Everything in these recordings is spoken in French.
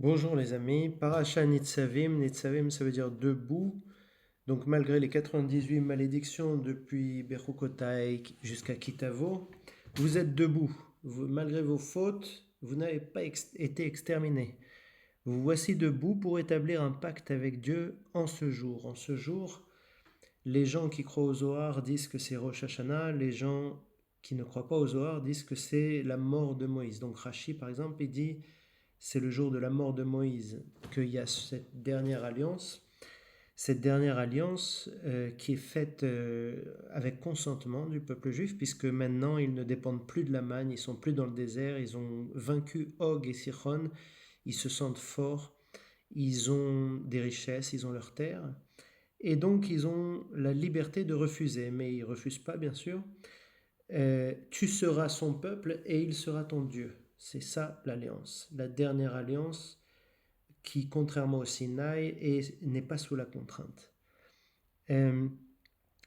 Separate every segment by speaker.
Speaker 1: Bonjour les amis, Parasha Nitzavim, Nitzavim ça veut dire debout, donc malgré les 98 malédictions depuis Bechukotai jusqu'à Kitavo, vous êtes debout, malgré vos fautes, vous n'avez pas été exterminés. Vous voici debout pour établir un pacte avec Dieu en ce jour. En ce jour, les gens qui croient au Zohar disent que c'est Rosh Hashanah, les gens qui ne croient pas au Zohar disent que c'est la mort de Moïse. Donc Rashi par exemple, il dit c'est le jour de la mort de Moïse qu'il y a cette dernière alliance qui est faite avec consentement du peuple juif, puisque maintenant ils ne dépendent plus de la manne, ils sont plus dans le désert, ils ont vaincu Og et Sichon, ils se sentent forts, ils ont des richesses, ils ont leurs terres, et donc ils ont la liberté de refuser, mais ils ne refusent pas bien sûr. Tu seras son peuple et il sera ton Dieu. C'est ça l'alliance, la dernière alliance qui, contrairement au Sinaï, n'est pas sous la contrainte. Euh,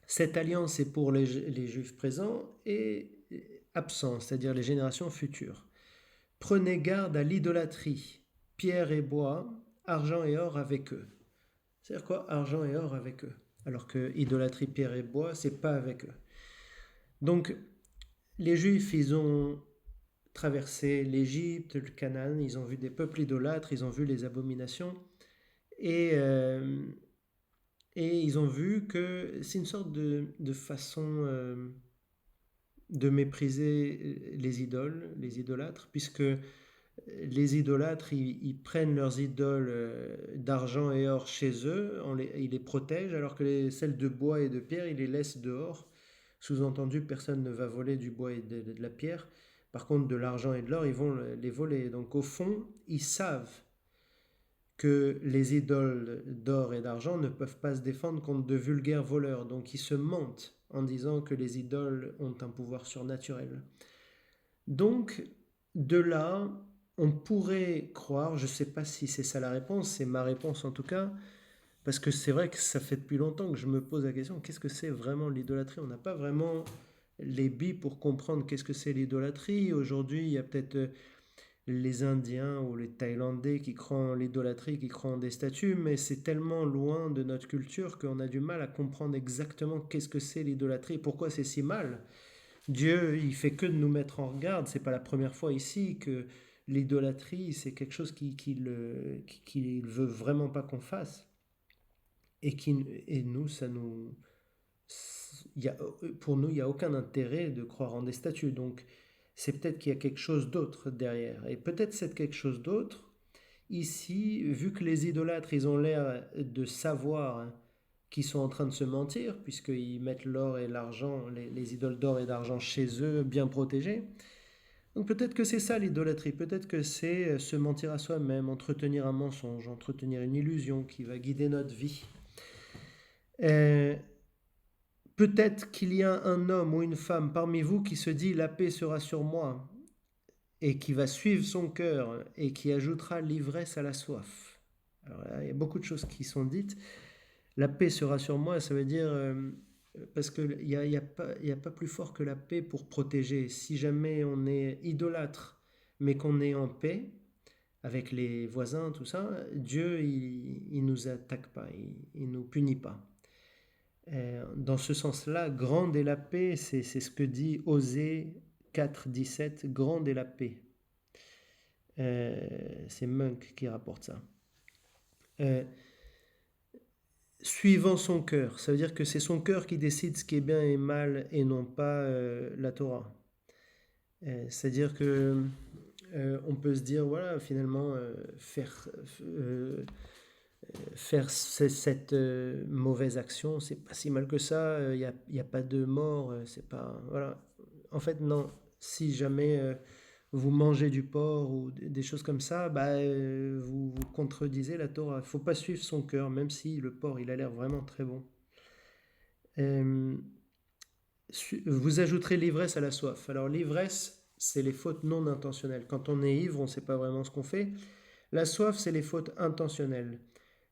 Speaker 1: cette alliance est pour les Juifs présents et absents, c'est-à-dire les générations futures. Prenez garde à l'idolâtrie, pierre et bois, argent et or avec eux. C'est-à-dire quoi, argent et or avec eux? Alors que idolâtrie, pierre et bois, c'est pas avec eux. Donc, les Juifs, ils ont traversé l'Égypte, le Canaan, ils ont vu des peuples idolâtres, ils ont vu les abominations, et, euh, et ils ont vu que c'est une sorte de façon de mépriser les idoles, les idolâtres, puisque les idolâtres, ils prennent leurs idoles d'argent et or chez eux, ils les protègent, alors que celles de bois et de pierre, ils les laissent dehors. Sous-entendu, personne ne va voler du bois et de la pierre. Par contre, de l'argent et de l'or, ils vont les voler. Donc au fond, ils savent que les idoles d'or et d'argent ne peuvent pas se défendre contre de vulgaires voleurs. Donc ils se mentent en disant que les idoles ont un pouvoir surnaturel. Donc de là, on pourrait croire, je ne sais pas si c'est ça la réponse, c'est ma réponse en tout cas, parce que c'est vrai que ça fait depuis longtemps que je me pose la question, qu'est-ce que c'est vraiment l'idolâtrie? On n'a pas vraiment les billes pour comprendre qu'est-ce que c'est l'idolâtrie. Aujourd'hui, il y a peut-être les Indiens ou les Thaïlandais qui croient en l'idolâtrie, qui croient en des statues, mais c'est tellement loin de notre culture qu'on a du mal à comprendre exactement qu'est-ce que c'est l'idolâtrie, pourquoi c'est si mal. Dieu, il fait que de nous mettre en garde, c'est pas la première fois ici que l'idolâtrie, c'est quelque chose qu'il veut vraiment pas qu'on fasse. Et nous, il y a, pour nous, il n'y a aucun intérêt de croire en des statues. Donc, c'est peut-être qu'il y a quelque chose d'autre derrière. Et peut-être c'est quelque chose d'autre. Ici, vu que les idolâtres, ils ont l'air de savoir qu'ils sont en train de se mentir, puisqu'ils mettent l'or et l'argent, les idoles d'or et d'argent chez eux, bien protégés. Donc peut-être que c'est ça l'idolâtrie, peut-être que c'est se mentir à soi-même, entretenir un mensonge, entretenir une illusion qui va guider notre vie. Euh, Peut-être qu'il y a un homme ou une femme parmi vous qui se dit la paix sera sur moi et qui va suivre son cœur et qui ajoutera l'ivresse à la soif. Alors là, il y a beaucoup de choses qui sont dites. La paix sera sur moi, ça veut dire parce qu'il n'y a pas plus fort que la paix pour protéger. Si jamais on est idolâtre, mais qu'on est en paix avec les voisins, tout ça, Dieu, il nous attaque pas, il nous punit pas. Dans ce sens-là, grande est la paix, c'est ce que dit Osée 4,17, grande est la paix. C'est Munk qui rapporte ça. Euh, Suivant son cœur, ça veut dire que c'est son cœur qui décide ce qui est bien et mal et non pas la Torah. C'est-à-dire que on peut se dire, voilà, finalement, euh, faire cette mauvaise action, c'est pas si mal que ça, y a pas de mort, c'est pas. Voilà. En fait, non. Si jamais vous mangez du porc ou des choses comme ça, bah, vous contredisez la Torah. Il faut pas suivre son cœur, même si le porc, il a l'air vraiment très bon. Euh, Vous ajouterez l'ivresse à la soif. Alors l'ivresse, c'est les fautes non intentionnelles. Quand on est ivre, on ne sait pas vraiment ce qu'on fait. La soif, c'est les fautes intentionnelles.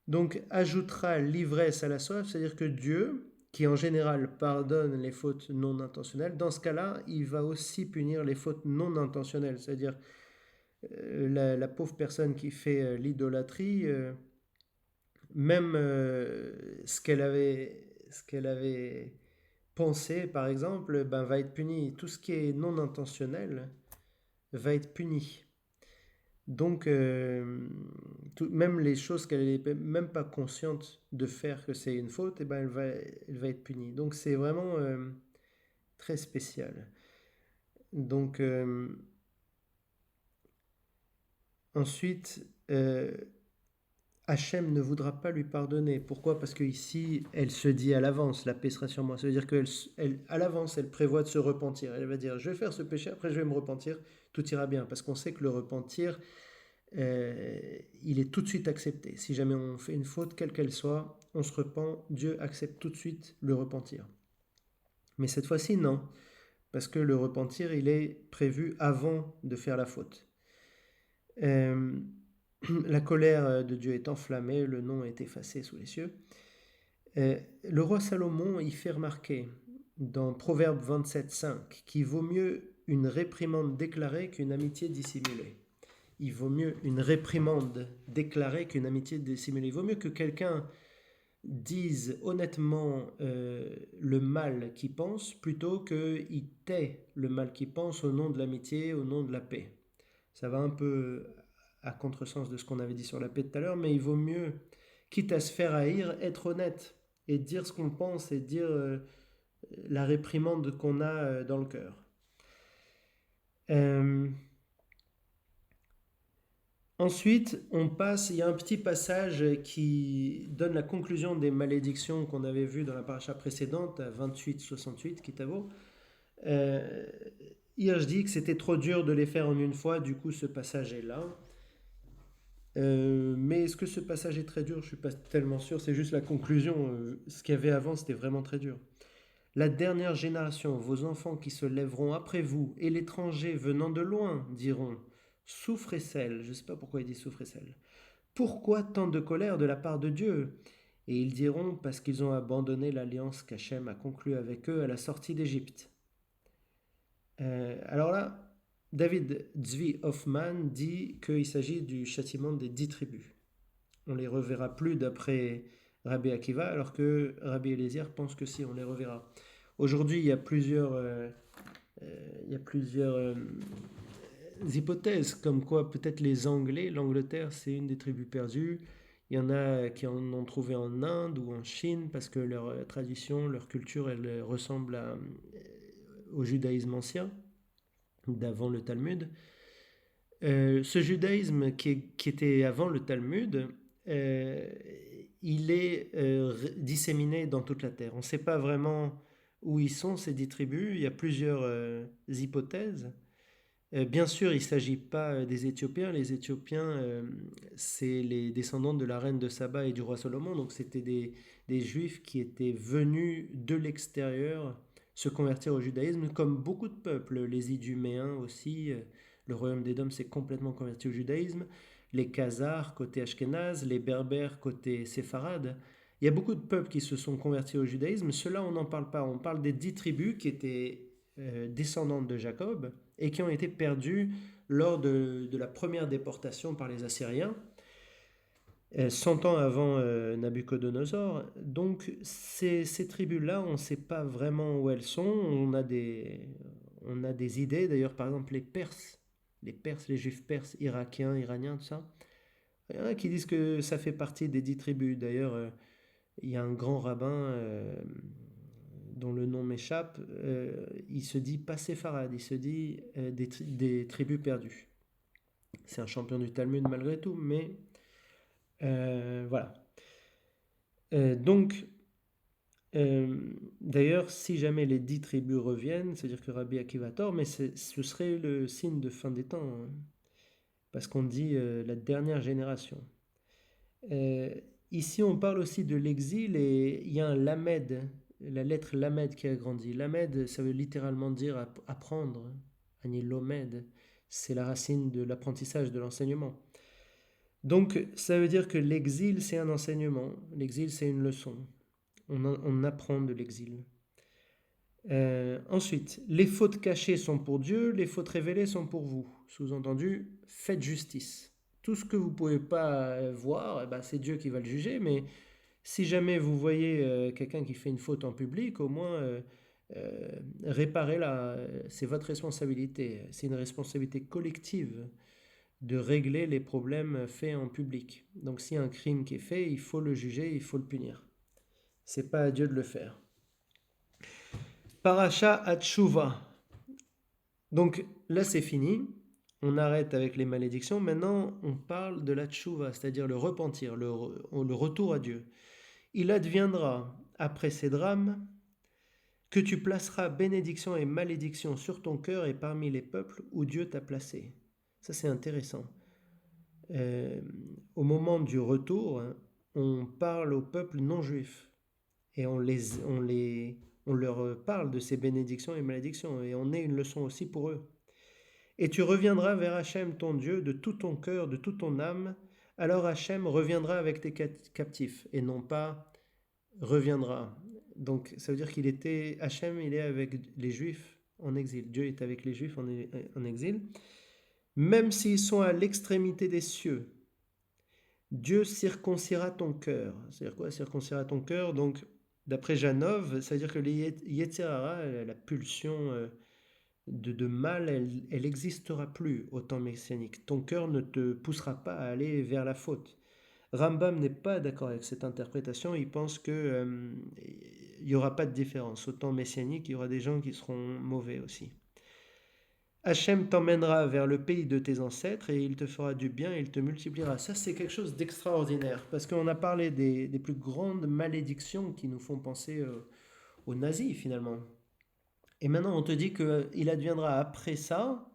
Speaker 1: Donc ajoutera l'ivresse à la soif, c'est-à-dire que Dieu, qui en général pardonne les fautes non intentionnelles, dans ce cas-là, il va aussi punir les fautes non intentionnelles. C'est-à-dire la pauvre personne qui fait l'idolâtrie, même ce qu'elle avait pensé, par exemple, ben, va être puni. Tout ce qui est non intentionnel va être puni. Donc, même les choses qu'elle n'est même pas consciente de faire que c'est une faute, eh ben, elle va être punie. Donc, c'est vraiment très spécial. Donc, ensuite, Hachem ne voudra pas lui pardonner. Pourquoi? Parce qu'ici, elle se dit à l'avance, la paix sera sur moi. Ça veut dire à l'avance, elle prévoit de se repentir. Elle va dire, je vais faire ce péché, après je vais me repentir, tout ira bien. Parce qu'on sait que le repentir, il est tout de suite accepté. Si jamais on fait une faute, quelle qu'elle soit, on se repent, Dieu accepte tout de suite le repentir. Mais cette fois-ci, non. Parce que le repentir, il est prévu avant de faire la faute. Euh, la colère de Dieu est enflammée, le nom est effacé sous les cieux. Le roi Salomon y fait remarquer dans Proverbe 27,5 qu'il vaut mieux une réprimande déclarée qu'une amitié dissimulée. Il vaut mieux une réprimande déclarée qu'une amitié dissimulée. Il vaut mieux que quelqu'un dise honnêtement le mal qu'il pense plutôt qu'il tait le mal qu'il pense au nom de l'amitié, au nom de la paix. Ça va un peu à contresens de ce qu'on avait dit sur la paix tout à l'heure, mais il vaut mieux, quitte à se faire haïr, être honnête et dire ce qu'on pense et dire la réprimande qu'on a dans le cœur. Ensuite, on passe, il y a un petit passage qui donne la conclusion des malédictions qu'on avait vues dans la paracha précédente, à 28-68, Kitavo. Hier, je dis que c'était trop dur de les faire en une fois, du coup, ce passage est là. Mais est-ce que ce passage est très dur? Je ne suis pas tellement sûr, c'est juste la conclusion. Ce qu'il y avait avant, c'était vraiment très dur. La dernière génération, vos enfants qui se lèveront après vous, et l'étranger venant de loin diront souffre et sel. Je ne sais pas pourquoi il dit souffre et sel. Pourquoi tant de colère de la part de Dieu? Et ils diront parce qu'ils ont abandonné l'alliance qu'Hachem a conclue avec eux à la sortie d'Égypte. Alors là, David Zvi Hoffman dit qu'il s'agit du châtiment des 10 tribus. On ne les reverra plus d'après Rabbi Akiva, alors que Rabbi Eliezer pense que si, on les reverra. Aujourd'hui, il y a plusieurs hypothèses, comme quoi peut-être les Anglais, l'Angleterre, c'est une des tribus perdues. Il y en a qui en ont trouvé en Inde ou en Chine, parce que leur tradition, leur culture, elle ressemble au judaïsme ancien, d'avant le Talmud. Ce judaïsme qui était avant le Talmud, il est disséminé dans toute la terre. On ne sait pas vraiment où ils sont, ces 10 tribus. Il y a plusieurs hypothèses. Bien sûr, il ne s'agit pas des Éthiopiens. Les Éthiopiens, c'est les descendants de la reine de Saba et du roi Salomon. Donc c'était des Juifs qui étaient venus de l'extérieur se convertir au judaïsme, comme beaucoup de peuples. Les Iduméens aussi. Le royaume d'Édom s'est complètement converti au judaïsme. Les Khazars côté Ashkénaze, les Berbères côté séfarade. Il y a beaucoup de peuples qui se sont convertis au judaïsme. Ceux-là, on n'en parle pas. On parle des 10 tribus qui étaient descendantes de Jacob et qui ont été perdus lors de la première déportation par les Assyriens, 100 ans avant Nabucodonosor. Donc ces tribus-là, on ne sait pas vraiment où elles sont. On a des idées, d'ailleurs par exemple les Juifs perses, irakiens, iraniens, tout ça. Il y en a qui disent que ça fait partie des 10 tribus. D'ailleurs, il y a un grand rabbin dont le nom m'échappe, il se dit pas séfarade, il se dit des tribus perdues. C'est un champion du Talmud malgré tout, mais voilà. Donc, d'ailleurs, si jamais les 10 tribus reviennent, c'est-à-dire que Rabbi Akiva a tort, mais ce serait le signe de fin des temps, hein, parce qu'on dit la dernière génération. Ici, on parle aussi de l'exil et il y a un lamed, la lettre lamed qui a grandi. Lamed, ça veut littéralement dire apprendre. Ani lomed, c'est la racine de l'apprentissage, de l'enseignement. Donc, ça veut dire que l'exil, c'est un enseignement. L'exil, c'est une leçon. On apprend de l'exil. Ensuite, les fautes cachées sont pour Dieu, les fautes révélées sont pour vous. Sous-entendu, faites justice. Tout ce que vous ne pouvez pas voir, c'est Dieu qui va le juger, mais si jamais vous voyez quelqu'un qui fait une faute en public, au moins réparez-la. C'est votre responsabilité. C'est une responsabilité collective de régler les problèmes faits en public. Donc s'il y a un crime qui est fait, il faut le juger, il faut le punir. C'est pas à Dieu de le faire. Parasha Hatshuva. Donc là c'est fini. On arrête avec les malédictions. Maintenant on parle de la tshuva, c'est-à-dire le repentir, le retour à Dieu. Il adviendra après ces drames que tu placeras bénédiction et malédiction sur ton cœur et parmi les peuples où Dieu t'a placé. Ça c'est intéressant. Au moment du retour, on parle aux peuples non juifs et on leur parle de ces bénédictions et malédictions et on est une leçon aussi pour eux. Et tu reviendras vers Hachem ton Dieu de tout ton cœur, de toute ton âme. Alors Hachem reviendra avec tes captifs et non pas reviendra. Donc ça veut dire Hachem il est avec les Juifs en exil. Dieu est avec les Juifs en exil. Même s'ils sont à l'extrémité des cieux, Dieu circoncira ton cœur. C'est-à-dire quoi, circoncira ton cœur? Donc, d'après Janov, ça veut dire que les Yetzer Hara, la pulsion de mal, elle n'existera plus au temps messianique. Ton cœur ne te poussera pas à aller vers la faute. Rambam n'est pas d'accord avec cette interprétation. Il pense qu'il n'y aura pas de différence. Au temps messianique, il y aura des gens qui seront mauvais aussi. Hachem t'emmènera vers le pays de tes ancêtres et il te fera du bien et il te multipliera. Ça, c'est quelque chose d'extraordinaire parce qu'on a parlé des plus grandes malédictions qui nous font penser aux nazis finalement. Et maintenant, on te dit qu'il adviendra après ça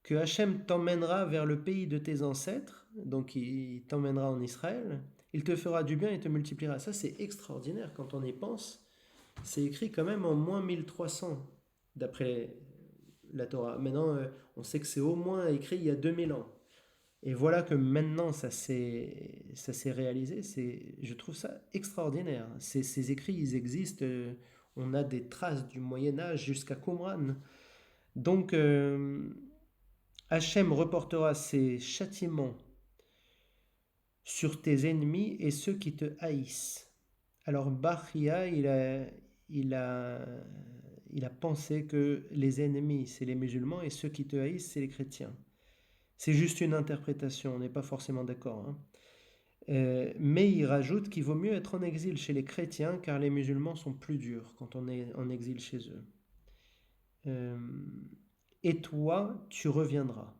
Speaker 1: que Hachem t'emmènera vers le pays de tes ancêtres, donc il t'emmènera en Israël, il te fera du bien et te multipliera. Ça, c'est extraordinaire quand on y pense. C'est écrit quand même en moins 1300 d'après la Torah. Maintenant, on sait que c'est au moins écrit il y a 2000 ans. Et voilà que maintenant ça s'est réalisé. Je trouve ça extraordinaire. Ces écrits, ils existent. On a des traces du Moyen-Âge jusqu'à Qumran. Donc, Hachem reportera ses châtiments sur tes ennemis et ceux qui te haïssent. Alors, Bachia, il a pensé que les ennemis, c'est les musulmans et ceux qui te haïssent, c'est les chrétiens. C'est juste une interprétation, on n'est pas forcément d'accord. Hein. Mais il rajoute qu'il vaut mieux être en exil chez les chrétiens car les musulmans sont plus durs quand on est en exil chez eux. Et toi, tu reviendras.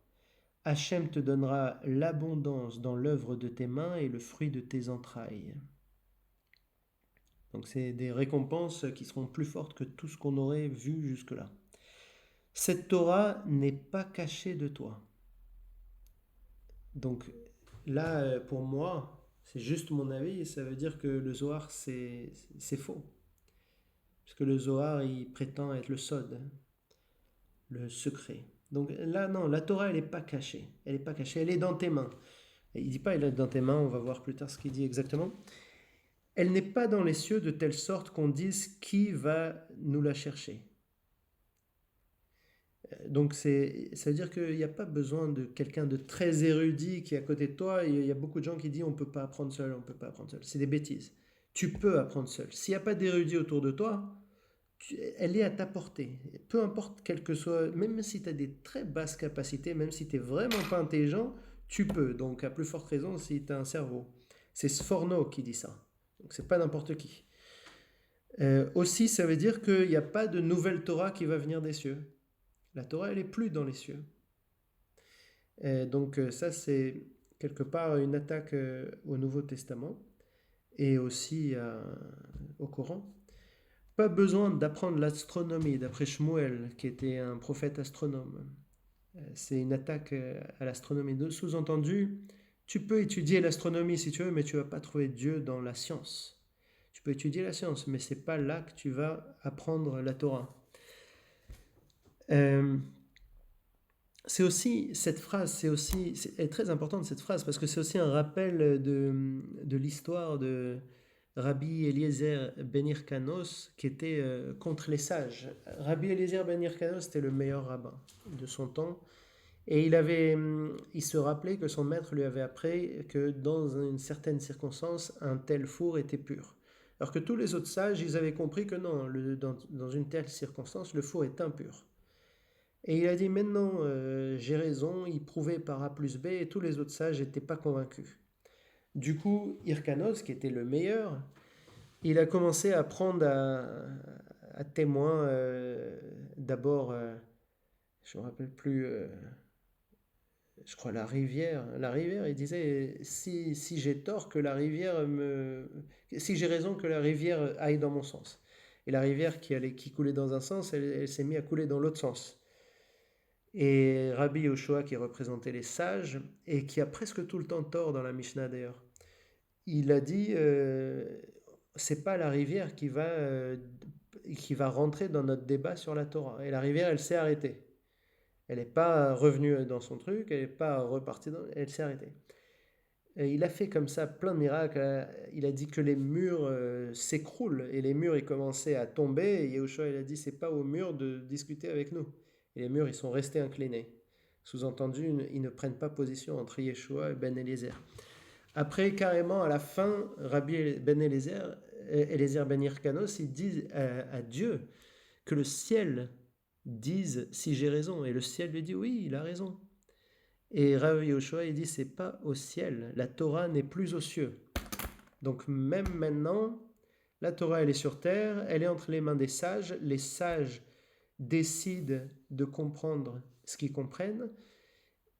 Speaker 1: Hachem te donnera l'abondance dans l'œuvre de tes mains et le fruit de tes entrailles. Donc c'est des récompenses qui seront plus fortes que tout ce qu'on aurait vu jusque-là. Cette Torah n'est pas cachée de toi. Donc là, pour moi, c'est juste mon avis, ça veut dire que le Zohar, c'est faux. Parce que le Zohar, il prétend être le Sod, le secret. Donc là, non, la Torah, elle n'est pas cachée. Elle n'est pas cachée, elle est dans tes mains. Et il ne dit pas, elle est dans tes mains, on va voir plus tard ce qu'il dit exactement. Elle n'est pas dans les cieux de telle sorte qu'on dise qui va nous la chercher. Donc ça veut dire qu'il n'y a pas besoin de quelqu'un de très érudit qui est à côté de toi. Il y a beaucoup de gens qui disent on ne peut pas apprendre seul, on ne peut pas apprendre seul. C'est des bêtises. Tu peux apprendre seul. S'il n'y a pas d'érudit autour de toi, elle est à ta portée. Peu importe quel que soit, même si tu as des très basses capacités, même si tu n'es vraiment pas intelligent, tu peux. Donc à plus forte raison si tu as un cerveau. C'est Sforno qui dit ça. Donc c'est pas n'importe qui. Aussi, ça veut dire qu'il n'y a pas de nouvelle Torah qui va venir des cieux. La Torah, elle n'est plus dans les cieux. Donc ça, c'est quelque part une attaque au Nouveau Testament et aussi au Coran. Pas besoin d'apprendre l'astronomie, d'après Shmuel, qui était un prophète astronome. C'est une attaque à l'astronomie. Sous-entendu, tu peux étudier l'astronomie si tu veux, mais tu ne vas pas trouver Dieu dans la science. Tu peux étudier la science, mais ce n'est pas là que tu vas apprendre la Torah. C'est aussi, cette phrase, elle est très importante cette phrase, parce que c'est aussi un rappel de l'histoire de Rabbi Eliezer ben Hyrcanos, qui était contre les sages. Rabbi Eliezer ben Hyrcanos était le meilleur rabbin de son temps, Et il se rappelait que son maître lui avait appris que dans une certaine circonstance, un tel four était pur. Alors que tous les autres sages, ils avaient compris que non, dans une telle circonstance, le four est impur. Et il a dit maintenant, j'ai raison, il prouvait par A plus B, et tous les autres sages n'étaient pas convaincus. Du coup, Hyrcanos, qui était le meilleur, il a commencé à prendre à témoin d'abord, je ne me rappelle plus, je crois la rivière. La rivière, il disait, si j'ai tort, que la rivière me... Si j'ai raison, que la rivière aille dans mon sens. Et la rivière qui coulait dans un sens, elle s'est mise à couler dans l'autre sens. Et Rabbi Yoshua, qui représentait les sages, et qui a presque tout le temps tort dans la Mishnah d'ailleurs, il a dit, c'est pas la rivière qui va rentrer dans notre débat sur la Torah. Et la rivière, elle s'est arrêtée. Elle n'est pas revenue dans son truc, elle n'est pas repartie elle s'est arrêtée. Et il a fait comme ça plein de miracles. Il a dit que les murs s'écroulent et les murs ils commençaient à tomber. Et Yahushua il a dit c'est pas aux murs de discuter avec nous. Et les murs ils sont restés inclinés. Sous-entendu, ils ne prennent pas position entre Yeshua et Ben Eliezer. Après, carrément, à la fin, Rabbi Ben Eliezer, Eliezer Ben Hyrcanos, il dit à Dieu que le ciel dise si j'ai raison. Et le ciel lui dit oui, il a raison. Et Rabbi Yoshua, il dit c'est pas au ciel. La Torah n'est plus aux cieux. Donc même maintenant, la Torah, elle est sur terre, elle est entre les mains des sages. Les sages décident de comprendre ce qu'ils comprennent.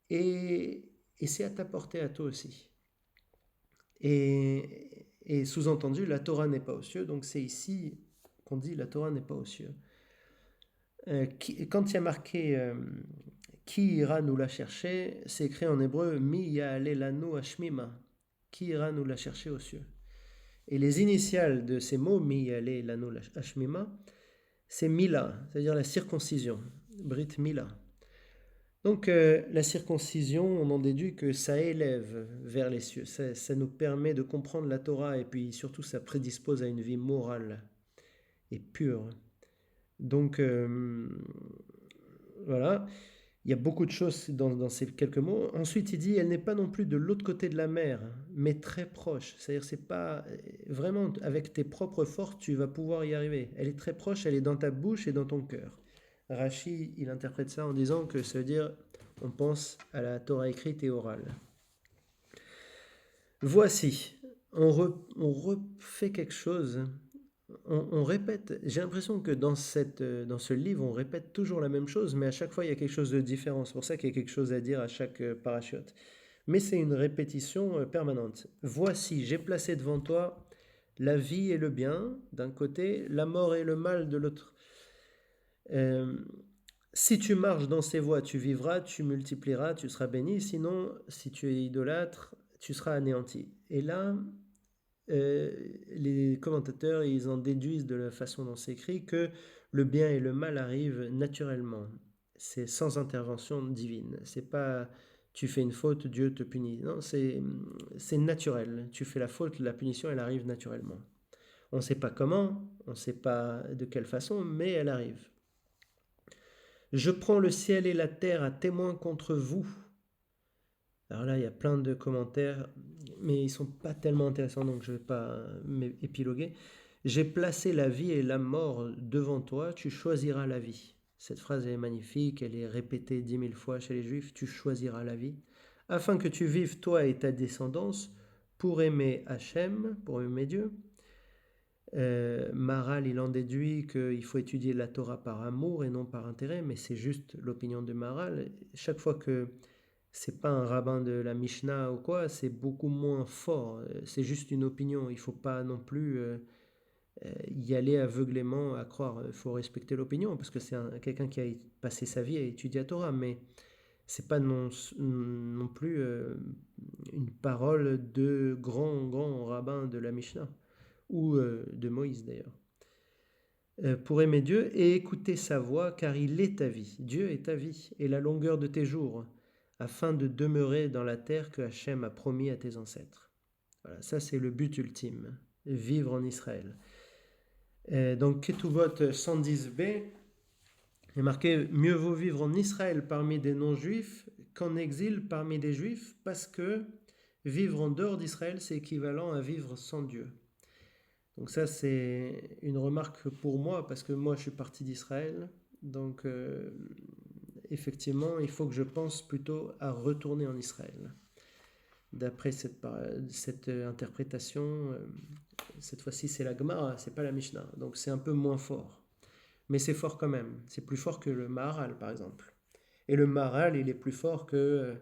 Speaker 1: Et c'est à ta portée à toi aussi. Et sous-entendu, la Torah n'est pas aux cieux, donc c'est ici qu'on dit la Torah n'est pas aux cieux. Quand il y a marqué qui ira nous la chercher, c'est écrit en hébreu mi ya'ale lanu hashmima, qui ira nous la chercher aux cieux. Et les initiales de ces mots mi ya'ale lanu hashmima, c'est mila, c'est-à-dire la circoncision, brit mila. Donc la circoncision, on en déduit que ça élève vers les cieux, ça nous permet de comprendre la Torah et puis surtout ça prédispose à une vie morale et pure. Donc voilà, il y a beaucoup de choses dans ces quelques mots. Ensuite il dit, elle n'est pas non plus de l'autre côté de la mer, mais très proche. C'est-à-dire c'est pas vraiment avec tes propres forces tu vas pouvoir y arriver. Elle est très proche, elle est dans ta bouche et dans ton cœur. Rashi, il interprète ça en disant que ça veut dire on pense à la Torah écrite et orale. Voici, on refait quelque chose, on répète, j'ai l'impression que dans ce livre, on répète toujours la même chose, mais à chaque fois, il y a quelque chose de différent. C'est pour ça qu'il y a quelque chose à dire à chaque parachute. Mais c'est une répétition permanente. Voici, j'ai placé devant toi la vie et le bien d'un côté, la mort et le mal de l'autre. Si tu marches dans ces voies, tu vivras, tu multiplieras, tu seras béni. Sinon, si tu es idolâtre, tu seras anéanti. Et là, les commentateurs, ils en déduisent de la façon dont c'est écrit que le bien et le mal arrivent naturellement. C'est sans intervention divine. C'est pas tu fais une faute, Dieu te punit. Non, c'est naturel. Tu fais la faute, la punition, elle arrive naturellement. On ne sait pas comment, on ne sait pas de quelle façon, mais elle arrive. Je prends le ciel et la terre à témoin contre vous. Alors là, il y a plein de commentaires, mais ils ne sont pas tellement intéressants, donc je ne vais pas épiloguer. J'ai placé la vie et la mort devant toi, tu choisiras la vie. Cette phrase est magnifique, elle est répétée 10 000 fois chez les Juifs, tu choisiras la vie, afin que tu vives toi et ta descendance pour aimer Hachem, pour aimer Dieu. Maral, il en déduit qu'il faut étudier la Torah par amour et non par intérêt, mais c'est juste l'opinion de Maral. Chaque fois que c'est pas un rabbin de la Mishnah ou quoi, c'est beaucoup moins fort. C'est juste une opinion. Il faut pas non plus y aller aveuglément à croire. Il faut respecter l'opinion parce que c'est quelqu'un qui a passé sa vie à étudier la Torah, mais c'est pas non plus une parole de grand rabbin de la Mishnah ou de Moïse d'ailleurs. Pour aimer Dieu et écouter sa voix, car il est ta vie. Dieu est ta vie et la longueur de tes jours, afin de demeurer dans la terre que Hachem a promis à tes ancêtres. Voilà, ça c'est le but ultime, vivre en Israël. Donc Ketuvot 110b, Il est marqué: mieux vaut vivre en Israël parmi des non-juifs qu'en exil parmi des juifs, parce que vivre en dehors d'Israël, c'est équivalent à vivre sans Dieu. Donc ça, c'est une remarque pour moi, parce que moi, je suis parti d'Israël. Donc, effectivement, il faut que je pense plutôt à retourner en Israël. D'après cette interprétation, cette fois-ci, c'est la Gemara, c'est pas la Mishnah. Donc c'est un peu moins fort. Mais c'est fort quand même. C'est plus fort que le Maharal, par exemple. Et le Maharal, il est plus fort que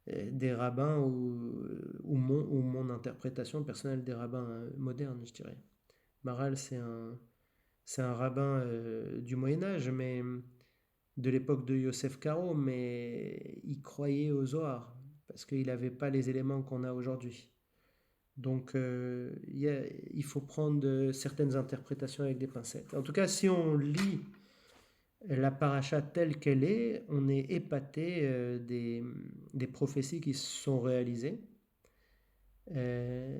Speaker 1: des rabbins ou mon interprétation personnelle des rabbins modernes, je dirais. Maharal, c'est un rabbin du Moyen Âge, mais de l'époque de Yosef Karo, mais il croyait au Zohar, parce qu'il n'avait pas les éléments qu'on a aujourd'hui. Donc il faut prendre certaines interprétations avec des pincettes. En tout cas, si on lit la paracha telle qu'elle est, on est épaté des prophéties qui se sont réalisées. Euh,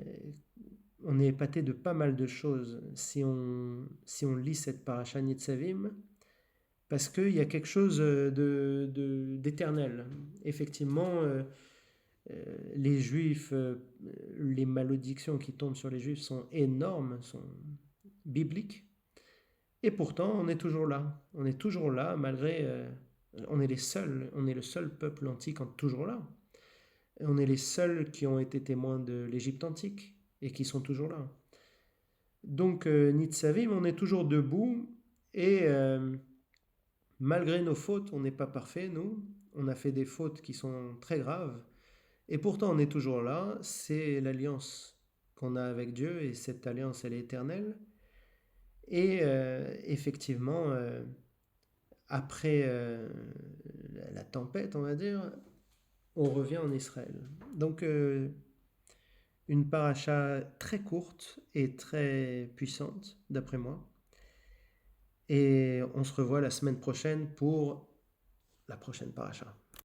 Speaker 1: on est épaté de pas mal de choses si on lit cette paracha Nitzavim, parce qu'il y a quelque chose d'éternel. Effectivement, les Juifs, les malédictions qui tombent sur les Juifs sont énormes, sont bibliques. Et pourtant, on est toujours là. On est toujours là, malgré... on est le seul peuple antique toujours là. On est les seuls qui ont été témoins de l'Égypte antique et qui sont toujours là. Donc, Nitzavim, on est toujours debout et malgré nos fautes, on n'est pas parfait, nous. On a fait des fautes qui sont très graves. Et pourtant, on est toujours là. C'est l'alliance qu'on a avec Dieu et cette alliance, elle est éternelle. Et effectivement, après la tempête, on va dire, on revient en Israël. Donc, une paracha très courte et très puissante, d'après moi. Et on se revoit la semaine prochaine pour la prochaine paracha.